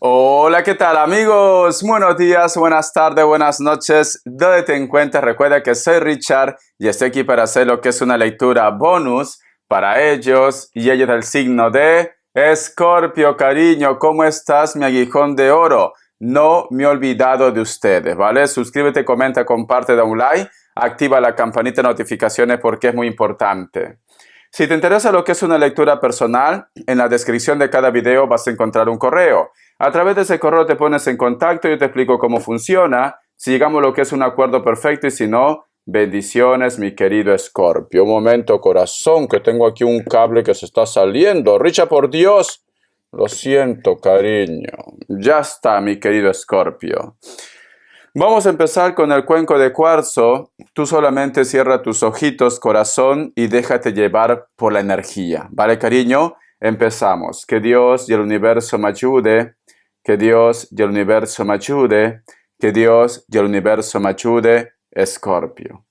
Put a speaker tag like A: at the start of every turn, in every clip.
A: Hola, ¿qué tal amigos? Buenos días, buenas tardes, buenas noches. ¿Dónde te encuentras? Recuerda que soy Richard y estoy aquí para hacer lo que es una lectura bonus para ellos y ellos del signo de Escorpio. Cariño, ¿cómo estás, mi aguijón de oro? No me he olvidado de ustedes, ¿vale? Suscríbete, comenta, comparte, da un like, activa la campanita de notificaciones porque es muy importante. Si te interesa lo que es una lectura personal, en la descripción de cada video vas a encontrar un correo. A través de ese correo te pones en contacto y yo te explico cómo funciona, si llegamos a lo que es un acuerdo perfecto y si no, bendiciones, mi querido Escorpio. Un momento, corazón, que tengo aquí un cable que se está saliendo. Richa, por Dios. Lo siento, cariño. Ya está, mi querido Escorpio. Vamos a empezar con el cuenco de cuarzo. Tú solamente cierra tus ojitos, corazón, y déjate llevar por la energía. ¿Vale, cariño? Empezamos. Que Dios y el universo me ayude. Que Dios y el universo me ayude. Que Dios y el universo me ayude. Escorpio.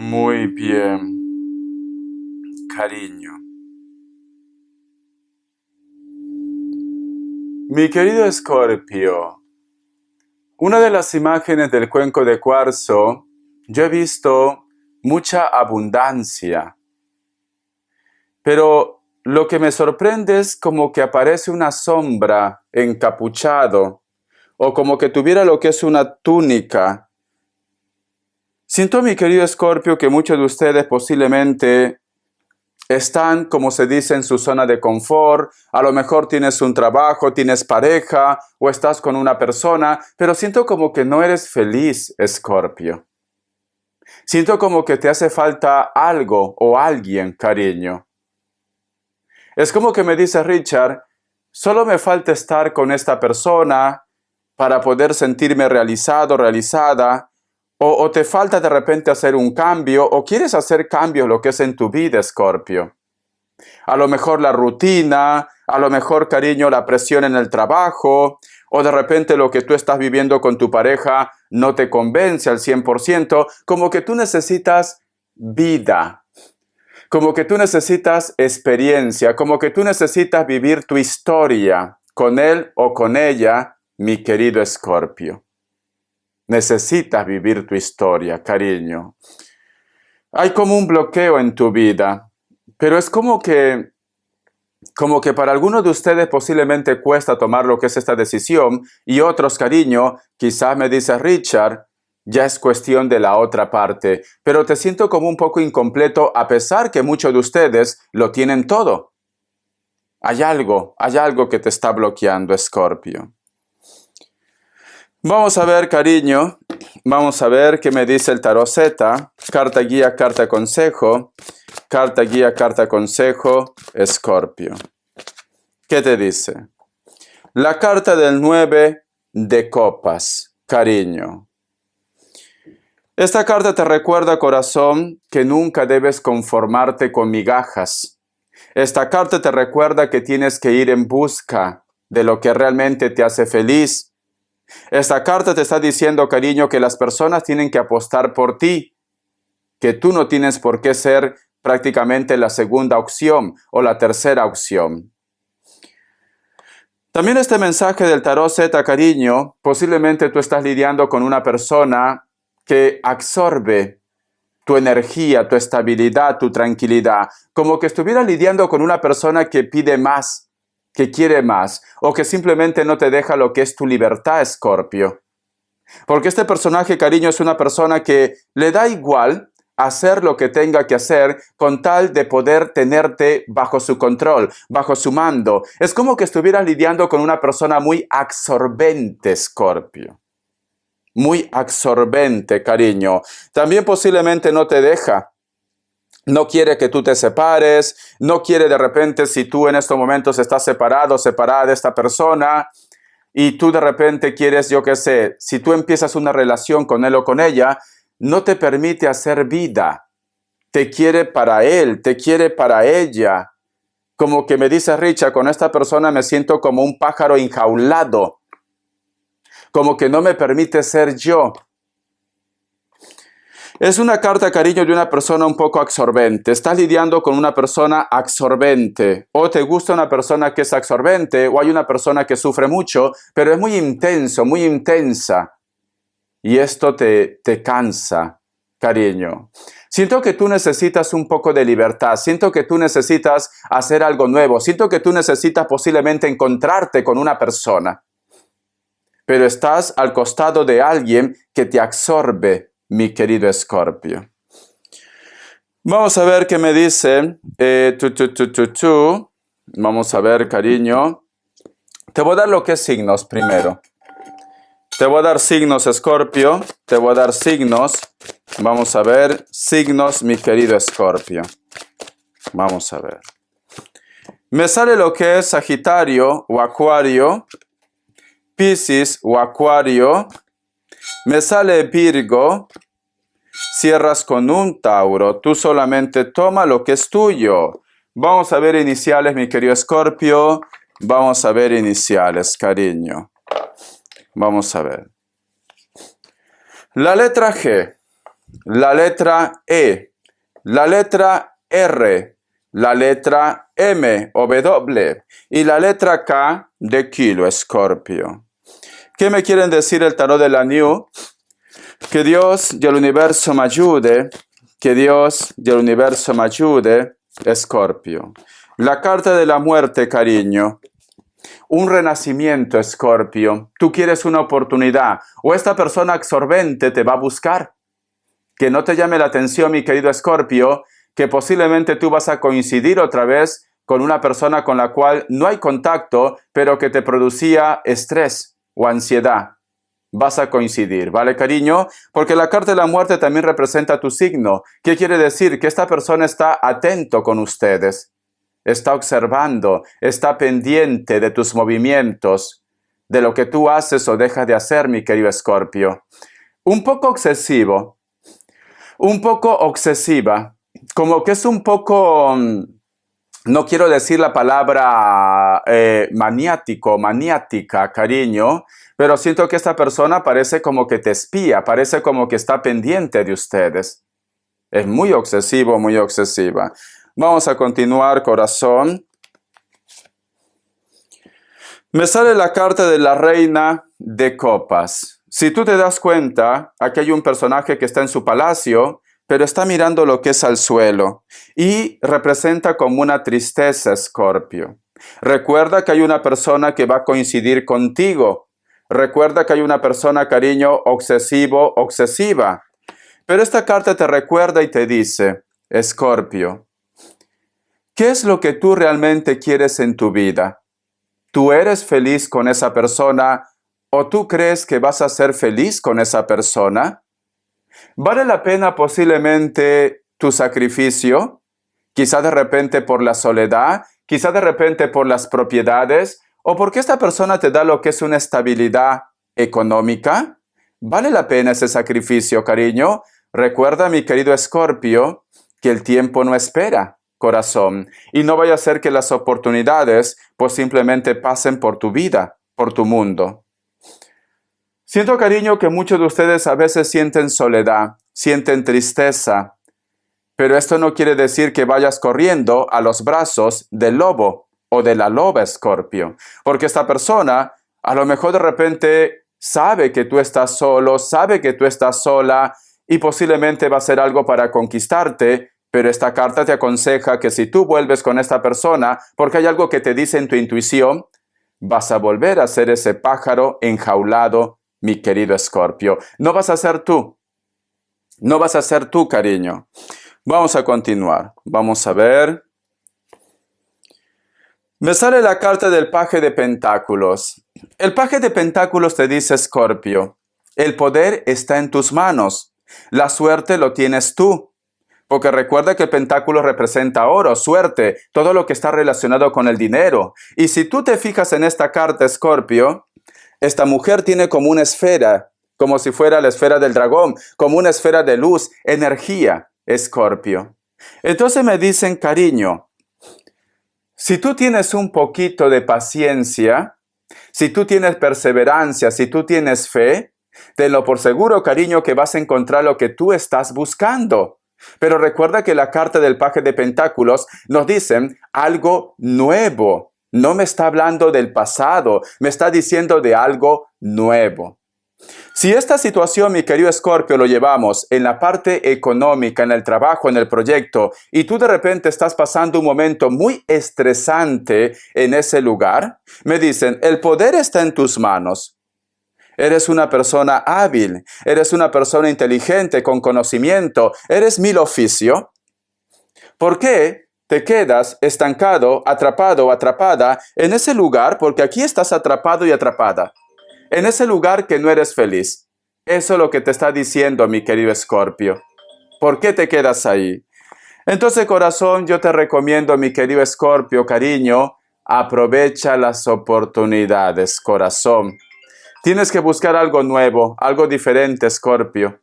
A: Muy bien, cariño. Mi querido Escorpio, una de las imágenes del cuenco de cuarzo, yo he visto mucha abundancia, pero lo que me sorprende es como que aparece una sombra encapuchado, o como que tuviera lo que es una túnica. Siento, mi querido Escorpio, que muchos de ustedes posiblemente están, como se dice, en su zona de confort. A lo mejor tienes un trabajo, tienes pareja o estás con una persona, pero siento como que no eres feliz, Escorpio. Siento como que te hace falta algo o alguien, cariño. Es como que me dice Richard, solo me falta estar con esta persona para poder sentirme realizado, realizada. O te falta de repente hacer un cambio, o quieres hacer cambios lo que es en tu vida, Escorpio. A lo mejor la rutina, a lo mejor, cariño, la presión en el trabajo, o de repente lo que tú estás viviendo con tu pareja no te convence al 100%, como que tú necesitas vida, como que tú necesitas experiencia, como que tú necesitas vivir tu historia con él o con ella, mi querido Escorpio. Necesitas vivir tu historia, cariño. Hay como un bloqueo en tu vida, pero es como que para algunos de ustedes posiblemente cuesta tomar lo que es esta decisión y otros, cariño, quizás me dice Richard, ya es cuestión de la otra parte, pero te siento como un poco incompleto a pesar que muchos de ustedes lo tienen todo. Hay algo que te está bloqueando, Escorpio. Vamos a ver, cariño, vamos a ver qué me dice el tarot Z, carta guía, carta consejo, carta guía, carta consejo, Escorpio. ¿Qué te dice? La carta del 9 de copas, cariño. Esta carta te recuerda, corazón, que nunca debes conformarte con migajas. Esta carta te recuerda que tienes que ir en busca de lo que realmente te hace feliz. Esta carta te está diciendo, cariño, que las personas tienen que apostar por ti, que tú no tienes por qué ser prácticamente la segunda opción o la tercera opción. También este mensaje del tarot Z, cariño, posiblemente tú estás lidiando con una persona que absorbe tu energía, tu estabilidad, tu tranquilidad, como que estuviera lidiando con una persona que pide más, que quiere más, o que simplemente no te deja lo que es tu libertad, Escorpio. Porque este personaje, cariño, es una persona que le da igual hacer lo que tenga que hacer con tal de poder tenerte bajo su control, bajo su mando. Es como que estuvieras lidiando con una persona muy absorbente, Escorpio. muy absorbente, cariño. También posiblemente no te deja. No quiere que tú te separes, no quiere de repente si tú en estos momentos estás separado, separada de esta persona y tú de repente quieres, yo qué sé, si tú empiezas una relación con él o con ella, no te permite hacer vida. Te quiere para él, te quiere para ella. Como que me dice Richard, con esta persona me siento como un pájaro enjaulado. Como que no me permite ser yo. Es una carta, cariño, de una persona un poco absorbente. Estás lidiando con una persona absorbente. O te gusta una persona que es absorbente, o hay una persona que sufre mucho, pero es muy intenso, muy intensa. Y esto te cansa, cariño. Siento que tú necesitas un poco de libertad. Siento que tú necesitas hacer algo nuevo. Siento que tú necesitas posiblemente encontrarte con una persona. Pero estás al costado de alguien que te absorbe, mi querido Escorpio. Vamos a ver qué me dice. Vamos a ver, cariño. Te voy a dar lo que es signos primero. Te voy a dar signos, Escorpio. Te voy a dar signos. Vamos a ver signos, mi querido Escorpio. Vamos a ver. Me sale lo que es Sagitario o Acuario, Piscis o Acuario. Me sale Virgo. Cierras con un Tauro. Tú solamente toma lo que es tuyo. Vamos a ver iniciales, mi querido Escorpio. Vamos a ver iniciales, cariño. Vamos a ver. La letra G, la letra E, la letra R, la letra M o W y la letra K de kilo, Escorpio. ¿Qué me quieren decir el tarot de la New? Que Dios y el universo me ayude, que Dios y el universo me ayude, Escorpio. La carta de la muerte, cariño. Un renacimiento, Escorpio. Tú quieres una oportunidad o esta persona absorbente te va a buscar. Que no te llame la atención, mi querido Escorpio, que posiblemente tú vas a coincidir otra vez con una persona con la cual no hay contacto, pero que te producía estrés o ansiedad. Vas a coincidir, ¿vale, cariño? Porque la carta de la muerte también representa tu signo. ¿Qué quiere decir? Que esta persona está atento con ustedes. Está observando, está pendiente de tus movimientos, de lo que tú haces o dejas de hacer, mi querido Escorpio. Un poco obsesivo, un poco obsesiva, como que es un poco, no quiero decir la palabra maniático, maniática, cariño, pero siento que esta persona parece como que te espía, parece como que está pendiente de ustedes. Es muy obsesivo, muy obsesiva. Vamos a continuar, corazón. Me sale la carta de la reina de copas. Si tú te das cuenta, aquí hay un personaje que está en su palacio, pero está mirando lo que es al suelo y representa como una tristeza, Escorpio. Recuerda que hay una persona que va a coincidir contigo. Recuerda que hay una persona, cariño, obsesivo, obsesiva. Pero esta carta te recuerda y te dice, Escorpio, ¿qué es lo que tú realmente quieres en tu vida? ¿Tú eres feliz con esa persona o tú crees que vas a ser feliz con esa persona? ¿Vale la pena posiblemente tu sacrificio? Quizá de repente por la soledad, quizá de repente por las propiedades, o porque esta persona te da lo que es una estabilidad económica. ¿Vale la pena ese sacrificio, cariño? Recuerda, mi querido Escorpio, que el tiempo no espera, corazón, y no vaya a ser que las oportunidades pues simplemente pasen por tu vida, por tu mundo. Siento, cariño, que muchos de ustedes a veces sienten soledad, sienten tristeza, pero esto no quiere decir que vayas corriendo a los brazos del lobo o de la loba, Escorpio, porque esta persona a lo mejor de repente sabe que tú estás solo, sabe que tú estás sola y posiblemente va a hacer algo para conquistarte, pero esta carta te aconseja que si tú vuelves con esta persona, porque hay algo que te dice en tu intuición, vas a volver a ser ese pájaro enjaulado, mi querido Escorpio. No vas a ser tú. No vas a ser tú, cariño. Vamos a continuar. Vamos a ver. Me sale la carta del paje de pentáculos. El paje de pentáculos te dice, Escorpio, El poder está en tus manos. La suerte lo tienes tú. Porque recuerda que el pentáculo representa oro, suerte, todo lo que está relacionado con el dinero. Y si tú te fijas en esta carta, Escorpio, esta mujer tiene como una esfera, como si fuera la esfera del dragón, como una esfera de luz, energía, Escorpio. Entonces me dicen, cariño, si tú tienes un poquito de paciencia, si tú tienes perseverancia, si tú tienes fe, tenlo por seguro, cariño, que vas a encontrar lo que tú estás buscando. Pero recuerda que la carta del paje de pentáculos nos dice algo nuevo. No me está hablando del pasado, me está diciendo de algo nuevo. Si esta situación, mi querido Escorpio, lo llevamos en la parte económica, en el trabajo, en el proyecto, y tú de repente estás pasando un momento muy estresante en ese lugar, me dicen, el poder está en tus manos. Eres una persona hábil, eres una persona inteligente, con conocimiento, eres mil oficio. ¿Por qué te quedas estancado, atrapado o atrapada en ese lugar? Porque aquí estás atrapado y atrapada. En ese lugar que no eres feliz. Eso es lo que te está diciendo, mi querido Escorpio. ¿Por qué te quedas ahí? Entonces, corazón, yo te recomiendo, mi querido Escorpio, cariño, aprovecha las oportunidades, corazón. Tienes que buscar algo nuevo, algo diferente, Escorpio.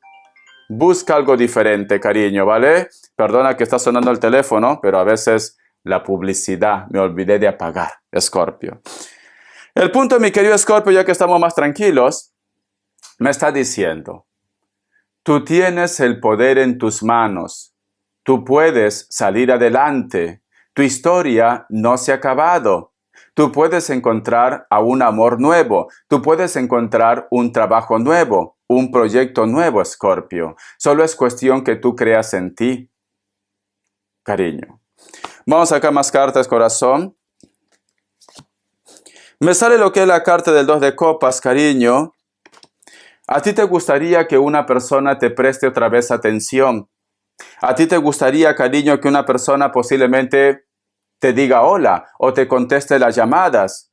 A: Busca algo diferente, cariño, ¿vale? Perdona que está sonando el teléfono, pero a veces la publicidad me olvidé de apagar, Escorpio. El punto, mi querido Escorpio, ya que estamos más tranquilos, me está diciendo, tú tienes el poder en tus manos. Tú puedes salir adelante. Tu historia no se ha acabado. Tú puedes encontrar a un amor nuevo. Tú puedes encontrar un trabajo nuevo, un proyecto nuevo, Escorpio. Solo es cuestión que tú creas en ti, cariño. Vamos a sacar más cartas, corazón. Me sale lo que es la carta del 2 de copas, cariño. ¿A ti te gustaría que una persona te preste otra vez atención? ¿A ti te gustaría, cariño, que una persona posiblemente te diga hola o te conteste las llamadas?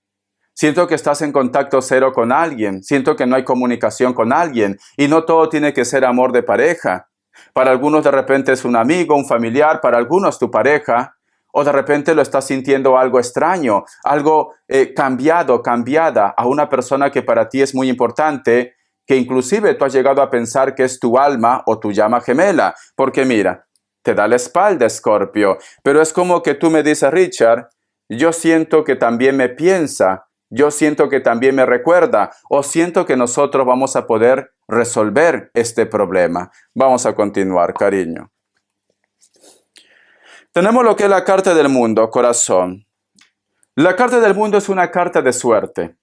A: Siento que estás en contacto cero con alguien. Siento que no hay comunicación con alguien. Y no todo tiene que ser amor de pareja. Para algunos de repente es un amigo, un familiar. Para algunos tu pareja. O de repente lo estás sintiendo algo extraño. Algo cambiada a una persona que para ti es muy importante. Que inclusive tú has llegado a pensar que es tu alma o tu llama gemela. Porque mira, te da la espalda, Escorpio. Pero es como que tú me dices, Richard, yo siento que también me piensa. Yo siento que también me recuerda, o siento que nosotros vamos a poder resolver este problema. Vamos a continuar, cariño. Tenemos lo que es la carta del mundo, corazón. La carta del mundo es una carta de suerte.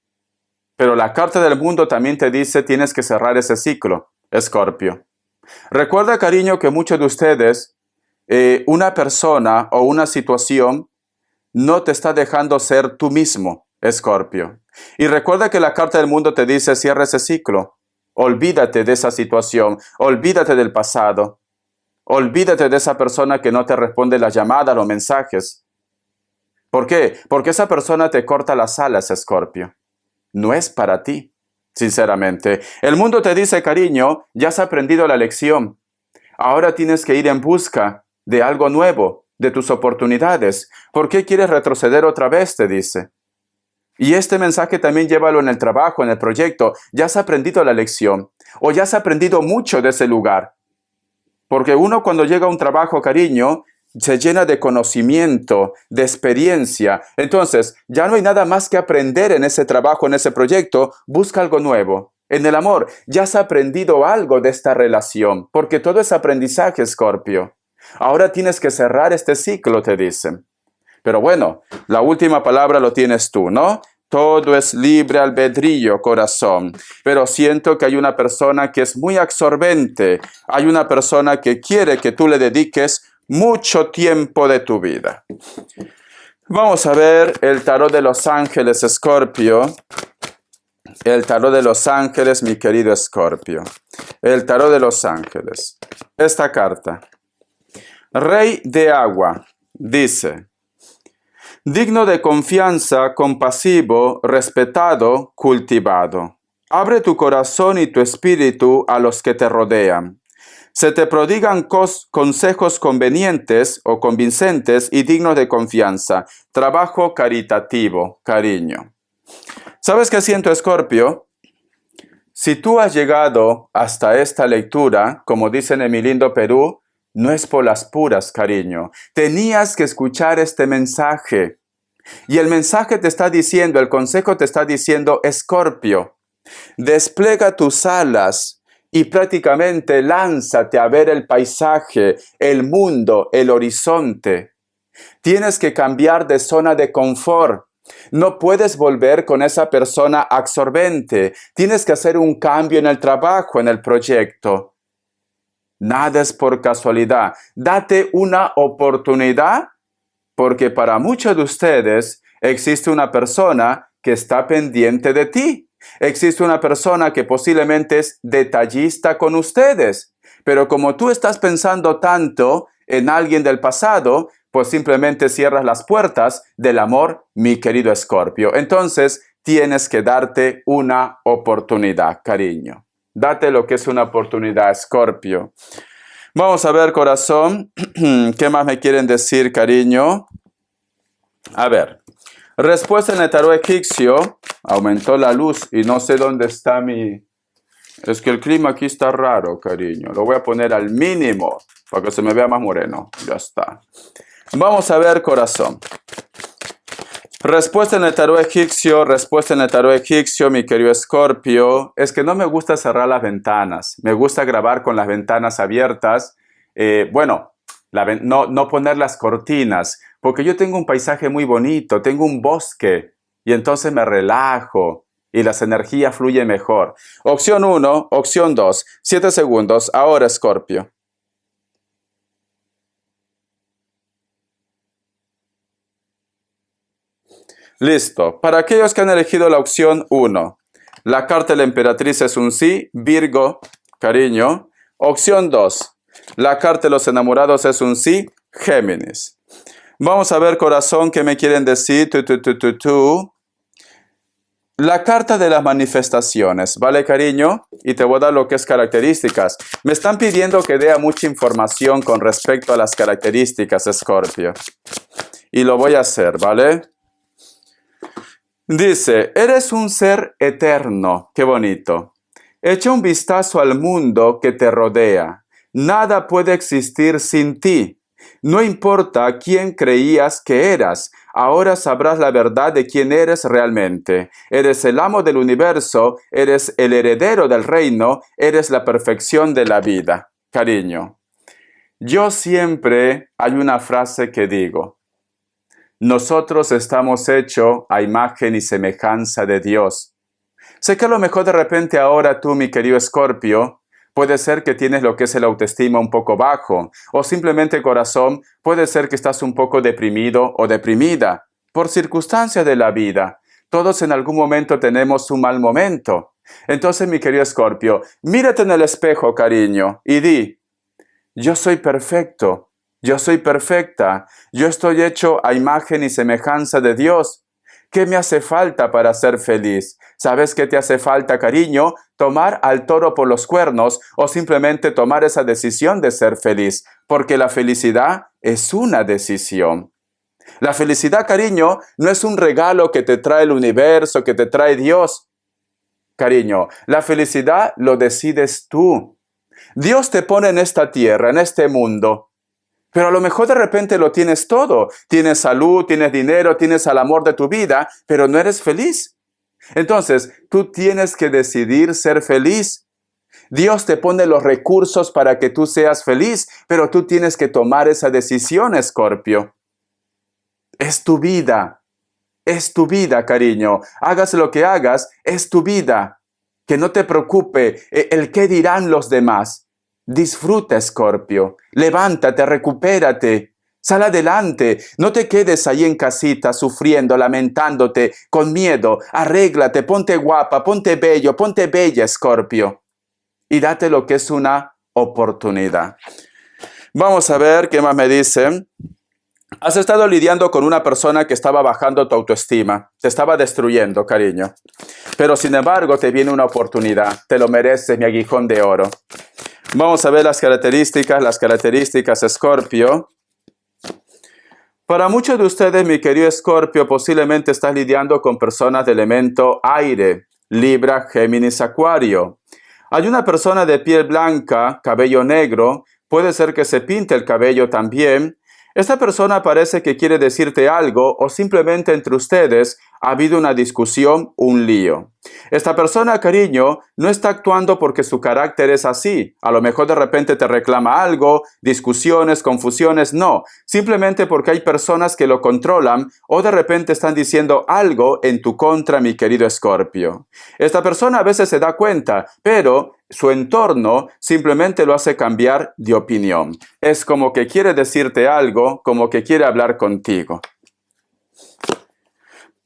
A: Pero la carta del mundo también te dice tienes que cerrar ese ciclo, Escorpio. Recuerda, cariño, que muchos de ustedes, una persona o una situación no te está dejando ser tú mismo, Escorpio. Y recuerda que la carta del mundo te dice cierra ese ciclo. Olvídate de esa situación, olvídate del pasado. Olvídate de esa persona que no te responde las llamadas, los mensajes. ¿Por qué? Porque esa persona te corta las alas, Escorpio. No es para ti, sinceramente. El mundo te dice, cariño, ya has aprendido la lección. Ahora tienes que ir en busca de algo nuevo, de tus oportunidades. ¿Por qué quieres retroceder otra vez? Te dice. Y este mensaje también llévalo en el trabajo, en el proyecto. Ya has aprendido la lección. O ya has aprendido mucho de ese lugar. Porque uno cuando llega a un trabajo, cariño, se llena de conocimiento, de experiencia. Entonces, ya no hay nada más que aprender en ese trabajo, en ese proyecto. Busca algo nuevo. En el amor, ya has aprendido algo de esta relación. Porque todo es aprendizaje, Escorpio. Ahora tienes que cerrar este ciclo, te dicen. Pero bueno, la última palabra lo tienes tú, ¿no? Todo es libre albedrío, corazón. Pero siento que hay una persona que es muy absorbente. Hay una persona que quiere que tú le dediques mucho tiempo de tu vida. Vamos a ver el tarot de los ángeles, Escorpio. El tarot de los ángeles, mi querido Escorpio. El tarot de los ángeles. Esta carta. Rey de agua. Dice: digno de confianza, compasivo, respetado, cultivado. Abre tu corazón y tu espíritu a los que te rodean. Se te prodigan consejos convenientes o convincentes y dignos de confianza. Trabajo caritativo, cariño. ¿Sabes qué siento, Escorpio? Si tú has llegado hasta esta lectura, como dicen en mi lindo Perú, no es por las puras, cariño. Tenías que escuchar este mensaje. Y el mensaje te está diciendo, el consejo te está diciendo, Escorpio, despliega tus alas y prácticamente lánzate a ver el paisaje, el mundo, el horizonte. Tienes que cambiar de zona de confort. No puedes volver con esa persona absorbente. Tienes que hacer un cambio en el trabajo, en el proyecto. Nada es por casualidad. Date una oportunidad porque para muchos de ustedes existe una persona que está pendiente de ti. Existe una persona que posiblemente es detallista con ustedes. Pero como tú estás pensando tanto en alguien del pasado, pues simplemente cierras las puertas del amor, mi querido Escorpio. Entonces, tienes que darte una oportunidad, cariño. Date lo que es una oportunidad, Escorpio. Vamos a ver, corazón, ¿qué más me quieren decir, cariño? A ver, respuesta en el tarot egipcio. Aumentó la luz y no sé dónde está mi... Es que el clima aquí está raro, cariño. Lo voy a poner al mínimo para que se me vea más moreno. Ya está. Vamos a ver, corazón. Respuesta en el tarot egipcio, mi querido Escorpio. Es que no me gusta cerrar las ventanas. Me gusta grabar con las ventanas abiertas. No poner las cortinas. Porque yo tengo un paisaje muy bonito. Tengo un bosque. Y entonces me relajo. Y las energías fluyen mejor. Opción 1, opción 2. 7 segundos. Ahora, Escorpio. Listo. Para aquellos que han elegido la opción 1, la carta de la emperatriz es un sí, Virgo, cariño. Opción 2, la carta de los enamorados es un sí, Géminis. Vamos a ver, corazón, qué me quieren decir. La carta de las manifestaciones, ¿vale, cariño? Y te voy a dar lo que es características. Me están pidiendo que dé mucha información con respecto a las características, Escorpio. Y lo voy a hacer, ¿vale? Dice, eres un ser eterno. Qué bonito. Echa un vistazo al mundo que te rodea. Nada puede existir sin ti. No importa quién creías que eras, ahora sabrás la verdad de quién eres realmente. Eres el amo del universo, eres el heredero del reino, eres la perfección de la vida. Cariño, yo siempre hay una frase que digo. Nosotros estamos hechos a imagen y semejanza de Dios. Sé que a lo mejor de repente ahora tú, mi querido Escorpio, puede ser que tienes lo que es el autoestima un poco bajo, o simplemente, corazón, puede ser que estás un poco deprimido o deprimida por circunstancias de la vida. Todos en algún momento tenemos un mal momento. Entonces, mi querido Escorpio, mírate en el espejo, cariño, y di, yo soy perfecto. Yo soy perfecta, yo estoy hecho a imagen y semejanza de Dios. ¿Qué me hace falta para ser feliz? ¿Sabes qué te hace falta, cariño? Tomar al toro por los cuernos o simplemente tomar esa decisión de ser feliz, porque la felicidad es una decisión. La felicidad, cariño, no es un regalo que te trae el universo, que te trae Dios. Cariño, la felicidad lo decides tú. Dios te pone en esta tierra, en este mundo. Pero a lo mejor de repente lo tienes todo. Tienes salud, tienes dinero, tienes al amor de tu vida, pero no eres feliz. Entonces, tú tienes que decidir ser feliz. Dios te pone los recursos para que tú seas feliz, pero tú tienes que tomar esa decisión, Escorpio. Es tu vida, cariño. Hagas lo que hagas, es tu vida. Que no te preocupe el qué dirán los demás. Disfruta, Escorpio. Levántate, recupérate. Sal adelante. No te quedes ahí en casita sufriendo, lamentándote, con miedo. Arréglate, ponte guapa, ponte bello, ponte bella, Escorpio. Y date lo que es una oportunidad. Vamos a ver qué más me dicen. Has estado lidiando con una persona que estaba bajando tu autoestima, te estaba destruyendo, cariño. Pero sin embargo te viene una oportunidad, te lo mereces, mi aguijón de oro. Vamos a ver las características Escorpio. Para muchos de ustedes, mi querido Escorpio, posiblemente estás lidiando con personas de elemento aire, Libra, Géminis, Acuario. Hay una persona de piel blanca, cabello negro, puede ser que se pinte el cabello también. Esta persona parece que quiere decirte algo o simplemente entre ustedes ha habido una discusión, un lío. Esta persona, cariño, no está actuando porque su carácter es así. A lo mejor de repente te reclama algo, discusiones, confusiones, no. Simplemente porque hay personas que lo controlan o de repente están diciendo algo en tu contra, mi querido Escorpio. Esta persona a veces se da cuenta, pero su entorno simplemente lo hace cambiar de opinión. Es como que quiere decirte algo, como que quiere hablar contigo.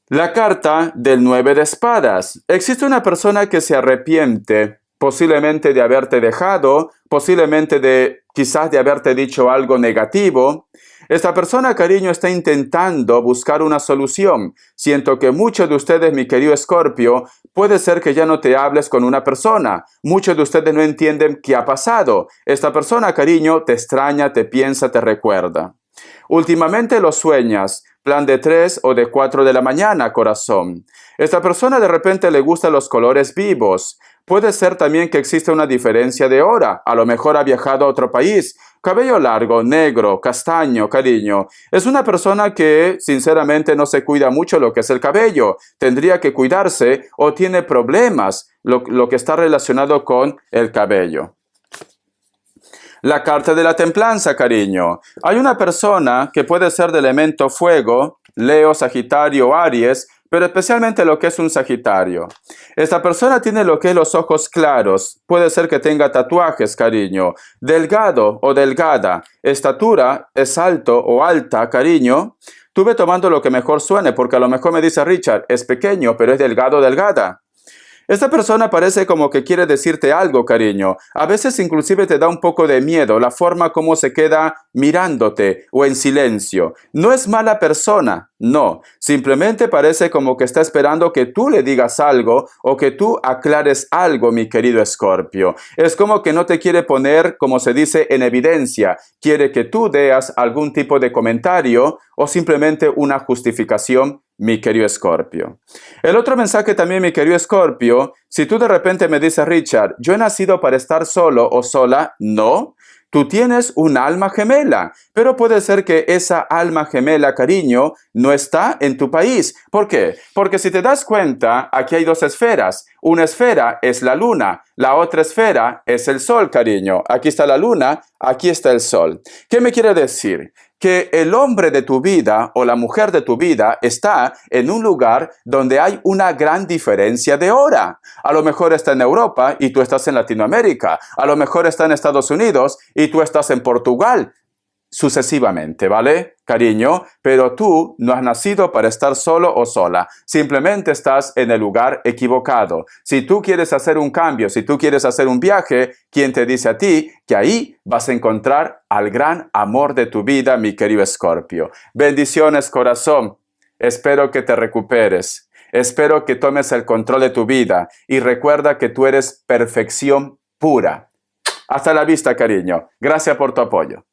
A: La carta del 9 de espadas. Existe una persona que se arrepiente, posiblemente de haberte dejado, posiblemente quizás de haberte dicho algo negativo. Esta persona, cariño, está intentando buscar una solución. Siento que muchos de ustedes, mi querido Escorpio, puede ser que ya no te hables con una persona. Muchos de ustedes no entienden qué ha pasado. Esta persona, cariño, te extraña, te piensa, te recuerda. Últimamente lo sueñas, plan de 3 o de 4 de la mañana, corazón. Esta persona de repente le gustan los colores vivos. Puede ser también que existe una diferencia de hora. A lo mejor ha viajado a otro país. Cabello largo, negro, castaño, cariño. Es una persona que sinceramente no se cuida mucho lo que es el cabello. Tendría que cuidarse o tiene problemas lo que está relacionado con el cabello. La carta de la templanza, cariño. Hay una persona que puede ser de elemento fuego, Leo, Sagitario, Aries, pero especialmente lo que es un Sagitario. Esta persona tiene lo que es los ojos claros. Puede ser que tenga tatuajes, cariño. Delgado o delgada. Estatura es alto o alta, cariño. Tuve tomando lo que mejor suene, porque a lo mejor me dice Richard, es pequeño, pero es delgado o delgada. Esta persona parece como que quiere decirte algo, cariño. A veces inclusive te da un poco de miedo la forma como se queda mirándote o en silencio. No es mala persona, no. Simplemente parece como que está esperando que tú le digas algo o que tú aclares algo, mi querido Escorpio. Es como que no te quiere poner, como se dice, en evidencia. Quiere que tú deas algún tipo de comentario o simplemente una justificación, mi querido Escorpio. El otro mensaje también, mi querido Escorpio, si tú de repente me dices, Richard, yo he nacido para estar solo o sola, no. Tú tienes un alma gemela, pero puede ser que esa alma gemela, cariño, no está en tu país. ¿Por qué? Porque si te das cuenta, aquí hay dos esferas. Una esfera es la luna, la otra esfera es el sol, cariño. Aquí está la luna, aquí está el sol. ¿Qué me quiere decir? Que el hombre de tu vida o la mujer de tu vida está en un lugar donde hay una gran diferencia de hora. A lo mejor está en Europa y tú estás en Latinoamérica. A lo mejor está en Estados Unidos y tú estás en Portugal. Sucesivamente, ¿vale, cariño? Pero tú no has nacido para estar solo o sola. Simplemente estás en el lugar equivocado. Si tú quieres hacer un cambio, si tú quieres hacer un viaje, ¿quién te dice a ti que ahí vas a encontrar al gran amor de tu vida, mi querido Escorpio? Bendiciones, corazón. Espero que te recuperes. Espero que tomes el control de tu vida y recuerda que tú eres perfección pura. Hasta la vista, cariño. Gracias por tu apoyo.